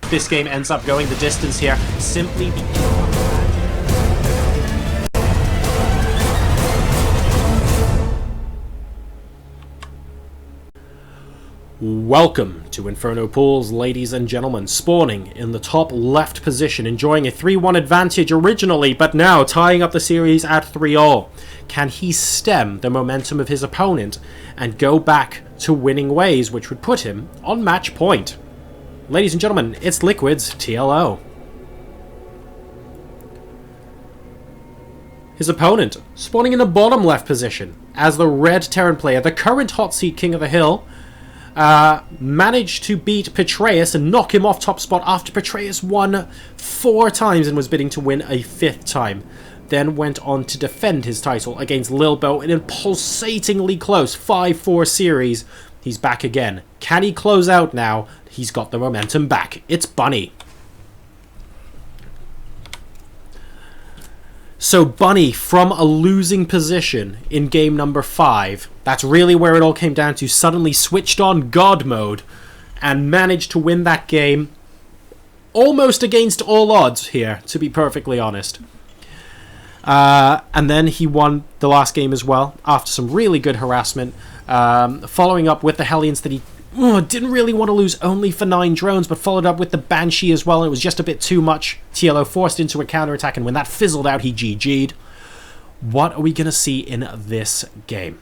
this game ends up going the distance here, simply because... Welcome to Inferno Pools, ladies and gentlemen. Spawning in the top left position, enjoying a 3-1 advantage originally, but now tying up the series at 3-all. Can he stem the momentum of his opponent and go back to winning ways, which would put him on match point? Ladies and gentlemen, it's Liquid's TLO. His opponent spawning in the bottom left position as the red Terran player, the current hot seat king of the hill, managed to beat Petraeus and knock him off top spot after Petraeus won 4 times and was bidding to win a 5th time. Then went on to defend his title against Lilbo in a pulsatingly close 5-4 series. He's back again. Can he close out now? He's got the momentum back. It's Bunny. So Bunny, from a losing position in game number 5, that's really where it all came down to, suddenly switched on God mode and managed to win that game almost against all odds here, to be perfectly honest. And then he won the last game as well, after some really good harassment, following up with the Hellions that he didn't really want to lose only for 9 drones, but followed up with the Banshee as well, and it was just a bit too much. TLO forced into a counterattack, and when that fizzled out, he GG'd. What are we going to see in this game?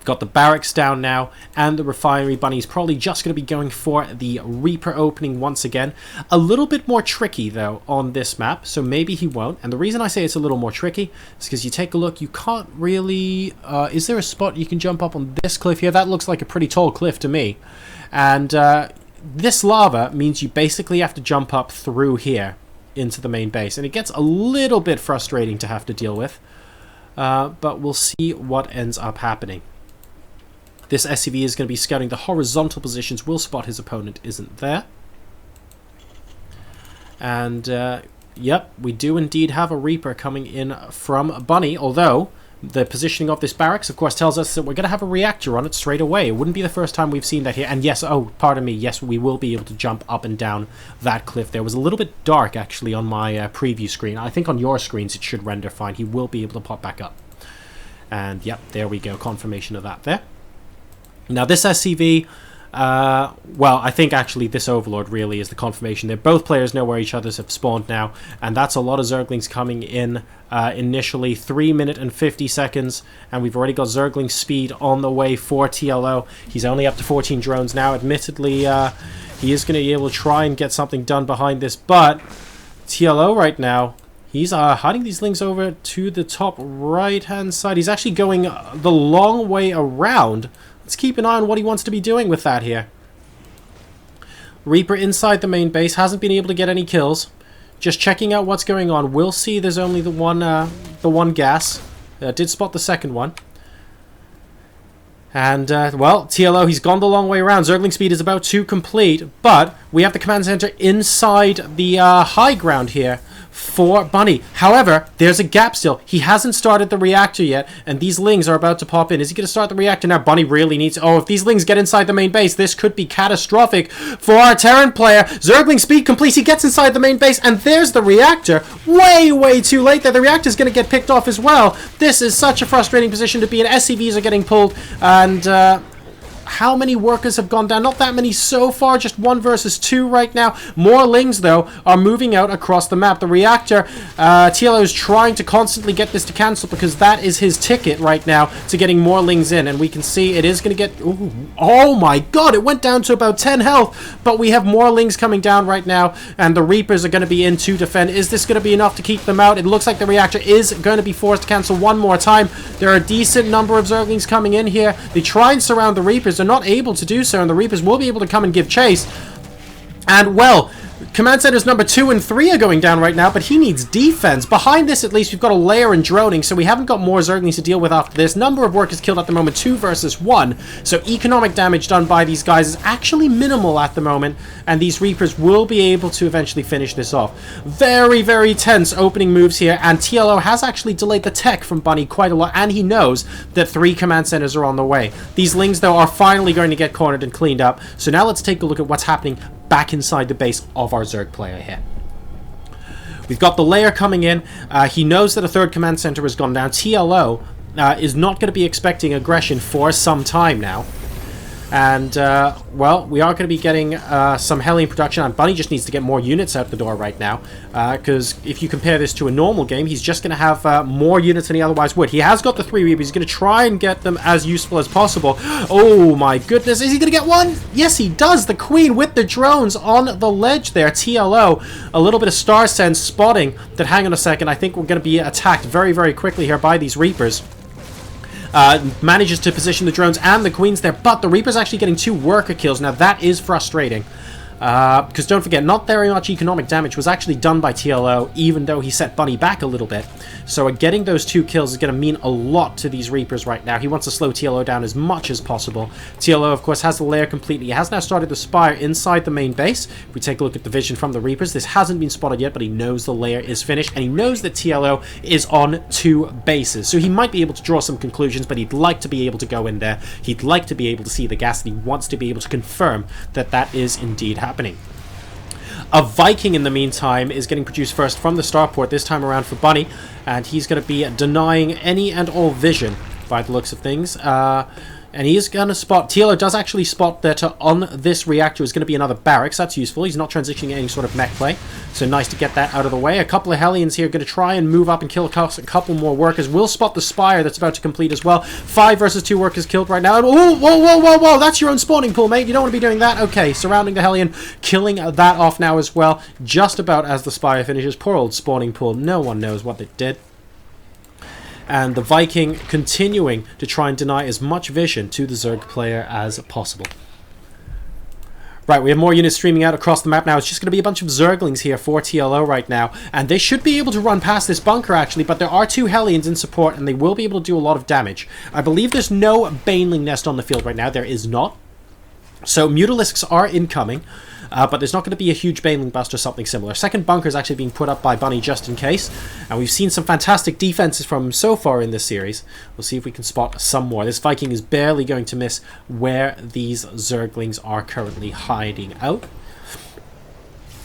Got the barracks down now, and the refinery. Bunny's probably just going to be going for the Reaper opening once again. A little bit more tricky, though, on this map, so maybe he won't. And the reason I say it's a little more tricky is because you take a look, you can't really... is there a spot you can jump up on this cliff here? That looks like a pretty tall cliff to me. And this lava means you basically have to jump up through here into the main base. And it gets a little bit frustrating to have to deal with. But we'll see what ends up happening. This SCV is going to be scouting the horizontal positions. Will spot his opponent isn't there. And, yep, we do indeed have a Reaper coming in from Bunny, although the positioning of this barracks, of course, tells us that we're going to have a reactor on it straight away. It wouldn't be the first time we've seen that here. And yes, oh, pardon me, yes, we will be able to jump up and down that cliff. There was a little bit dark, actually, on my preview screen. I think on your screens it should render fine. He will be able to pop back up. And, yep, there we go. Confirmation of that there. Now this SCV, well, I think actually this Overlord really is the confirmation there. Both players know where each other's have spawned now, and that's a lot of Zerglings coming in initially. 3 minutes and 50 seconds, and we've already got Zergling speed on the way for TLO. He's only up to 14 drones now. Admittedly, he is going to be able to try and get something done behind this, but TLO right now, he's hiding these links over to the top right-hand side. He's actually going the long way around. Let's keep an eye on what he wants to be doing with that here. Reaper inside the main base, hasn't been able to get any kills. Just checking out what's going on. We'll see there's only the one gas. Did spot the second one. And, well, TLO, he's gone the long way around. Zergling speed is about to complete, but we have the command center inside the high ground here for Bunny. However, there's a gap still. He hasn't started the reactor yet, and these lings are about to pop in. Is he going to start the reactor now? Bunny really needs... Oh, if these lings get inside the main base, this could be catastrophic for our Terran player. Zergling speed completes. He gets inside the main base, and there's the reactor. Way, way too late there. The reactor's going to get picked off as well. This is such a frustrating position to be in. SCVs are getting pulled, and... how many workers have gone down? Not that many so far, just 1 versus 2 right now. More lings, though, are moving out across the map. The reactor, TLO is trying to constantly get this to cancel because that is his ticket right now to getting more lings in. And we can see it is going to get... Ooh, oh my god, it went down to about 10 health, but we have more lings coming down right now, and the Reapers are going to be in to defend. Is this going to be enough to keep them out? It looks like the reactor is going to be forced to cancel one more time. There are a decent number of Zerglings coming in here. They try and surround the Reapers. They're not able to do so, and the Reapers will be able to come and give chase. And, well, command centers number 2 and 3 are going down right now, but he needs defense. Behind this, at least, we've got a layer and droning, so we haven't got more Zerglings to deal with after this. Number of workers killed at the moment, 2 versus 1. So economic damage done by these guys is actually minimal at the moment, and these Reapers will be able to eventually finish this off. Very, very tense opening moves here, and TLO has actually delayed the tech from Bunny quite a lot, and he knows that 3 command centers are on the way. These lings, though, are finally going to get cornered and cleaned up. So now let's take a look at what's happening back inside the base of our Zerg player here. We've got the layer coming in. He knows that a third command center has gone down. TLO is not going to be expecting aggression for some time now. And, well, we are going to be getting some Hellion production, and Bunny just needs to get more units out the door right now, because if you compare this to a normal game, he's just going to have more units than he otherwise would. He has got the 3 Reapers. He's going to try and get them as useful as possible. Oh, my goodness. Is he going to get one? Yes, he does. The Queen with the drones on the ledge there. TLO, a little bit of Star Sense spotting that, hang on a second, I think we're going to be attacked very, very quickly here by these Reapers. Manages to position the drones and the Queens there, but the Reaper's actually getting 2 worker kills. Now that is frustrating, because don't forget, not very much economic damage was actually done by TLO, even though he set Bunny back a little bit. So getting those 2 kills is going to mean a lot to these Reapers right now. He wants to slow TLO down as much as possible. TLO, of course, has the layer completely. He has now started the Spire inside the main base. If we take a look at the vision from the Reapers, this hasn't been spotted yet, but he knows the layer is finished, and he knows that TLO is on 2 bases. So he might be able to draw some conclusions, but he'd like to be able to go in there. He'd like to be able to see the gas, and he wants to be able to confirm that that is indeed happening. A Viking, in the meantime, is getting produced first from the starport, this time around for Bunny, and he's going to be denying any and all vision by the looks of things. And he is going to spot, TLO does actually spot that on this reactor is going to be another barracks. That's useful. He's not transitioning any sort of mech play, so nice to get that out of the way. A couple of Hellions here going to try and move up and kill a couple more workers. We'll spot the Spire that's about to complete as well. 5 versus 2 workers killed right now. Oh, whoa, whoa, whoa, whoa, that's your own spawning pool, mate. You don't want to be doing that. Okay, surrounding the Hellion, killing that off now as well, just about as the Spire finishes. Poor old spawning pool. No one knows what it did. And the Viking continuing to try and deny as much vision to the Zerg player as possible. Right, we have more units streaming out across the map now. It's just going to be a bunch of Zerglings here for TLO right now. And they should be able to run past this bunker, actually, but there are 2 Hellions in support, and they will be able to do a lot of damage. I believe there's no Baneling Nest on the field right now. There is not. So Mutalisks are incoming. But there's not going to be a huge Baneling Bust or something similar. Second bunker is actually being put up by Bunny just in case. And we've seen some fantastic defenses from him so far in this series. We'll see if we can spot some more. This Viking is barely going to miss where these Zerglings are currently hiding out.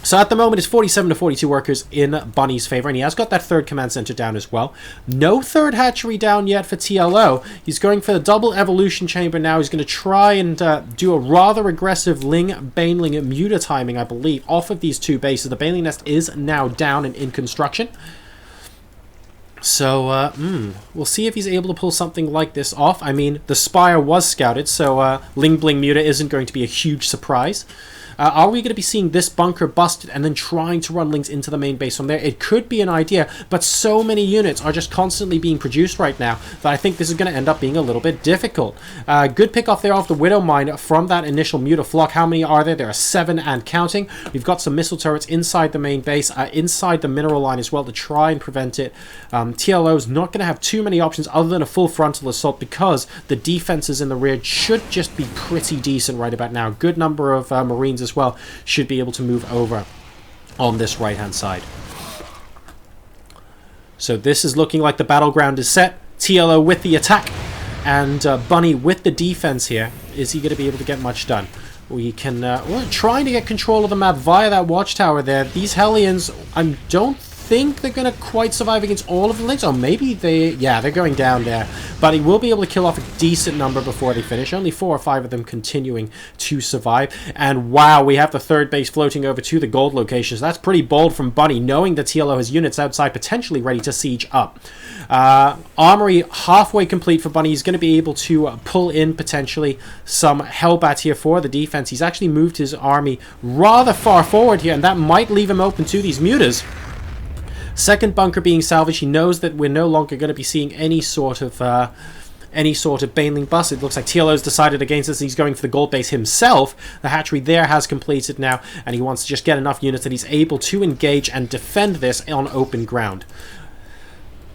So at the moment, it's 47 to 42 workers in Bunny's favor, and he has got that 3rd command center down as well. No 3rd hatchery down yet for TLO. He's going for the double evolution chamber now. He's going to try and do a rather aggressive Baneling Muta timing, I believe, off of these 2 bases. The Baneling Nest is now down and in construction. So, we'll see if he's able to pull something like this off. I mean, the Spire was scouted, so Ling Bling Muta isn't going to be a huge surprise. Are we going to be seeing this bunker busted and then trying to run links into the main base from there? It could be an idea, but so many units are just constantly being produced right now that I think this is going to end up being a little bit difficult. Good pick off there off the Widow Mine from that initial Mutaflock. How many are there? There are 7 and counting. We've got some missile turrets inside the main base, inside the mineral line as well to try and prevent it. TLO's not going to have too many options other than a full frontal assault because the defenses in the rear should just be pretty decent right about now. Good number of Marines as well should be able to move over on this right hand side. So this is looking like the battleground is set. TLO with the attack and Bunny with the defense here. Is he going to be able to get much done? We can we're trying to get control of the map via that watchtower there. These Hellions, I don't think they're going to quite survive against all of the links. Oh, maybe they're going down there. But he will be able to kill off a decent number before they finish. Only 4 or 5 of them continuing to survive. And wow, we have the 3rd base floating over to the gold location. So that's pretty bold from Bunny, knowing that TLO has units outside potentially ready to siege up. Armory halfway complete for Bunny. He's going to be able to pull in potentially some Hellbat here for the defense. He's actually moved his army rather far forward here, and that might leave him open to these mutas. Second bunker being salvaged. He knows that we're no longer going to be seeing any sort of Baneling bust. It looks like TLO's decided against this. He's going for the gold base himself. The hatchery there has completed now, and he wants to just get enough units that he's able to engage and defend this on open ground.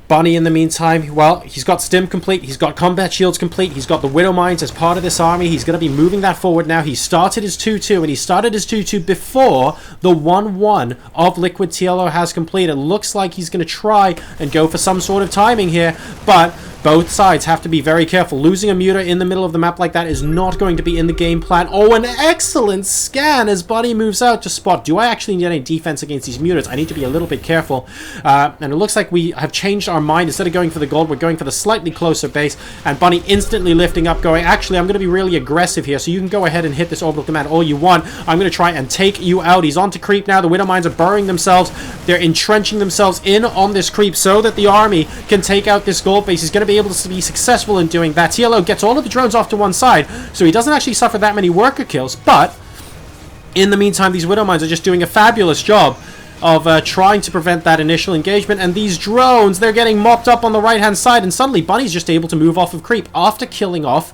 Bunny, in the meantime, well, he's got Stim complete, he's got Combat Shields complete, he's got the Widow Mines as part of this army. He's going to be moving that forward now. He started his 2-2, and he started his 2-2 before the 1-1 of Liquid TLO has completed. It looks like he's going to try and go for some sort of timing here, but Both sides have to be very careful. Losing a muta in the middle of the map like that is not going to be in the game plan. Oh, an excellent scan as Bunny moves out to spot. Do I actually need any defense against these mutas? I need to be a little bit careful. And it looks like we have changed our mind. Instead of going for the gold, we're going for the slightly closer base. And Bunny instantly lifting up, going, actually, I'm going to be really aggressive here. So you can go ahead and hit this orbital command all you want. I'm going to try and take you out. He's on to creep now. The Widow Mines are burrowing themselves. They're entrenching themselves in on this creep so that the army can take out this gold base. He's going to be able to be successful in doing that. TLO gets all of the drones off to one side, so he doesn't actually suffer that many worker kills, but in the meantime, these Widow Mines are just doing a fabulous job of trying to prevent that initial engagement, and these drones, they're getting mopped up on the right-hand side, and suddenly Bunny's just able to move off of creep after killing off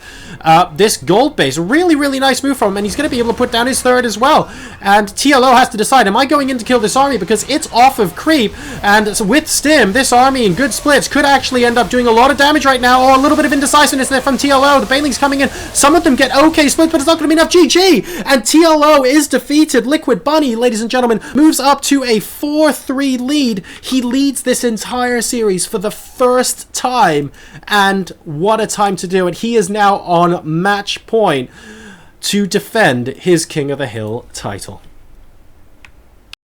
this gold base. Really, really nice move from him, and he's going to be able to put down his third as well. And TLO has to decide, am I going in to kill this army because it's off of creep? And so with Stim, this army in good splits could actually end up doing a lot of damage right now, or a little bit of indecisiveness there from TLO. The Banelings coming in, some of them get okay splits, but it's not going to be enough. GG! And TLO is defeated. Liquid Bunny, ladies and gentlemen, moves up to a 4-3 lead. He leads this entire series for the first time, and what a time to do it. He is now on match point to defend his King of the Hill title.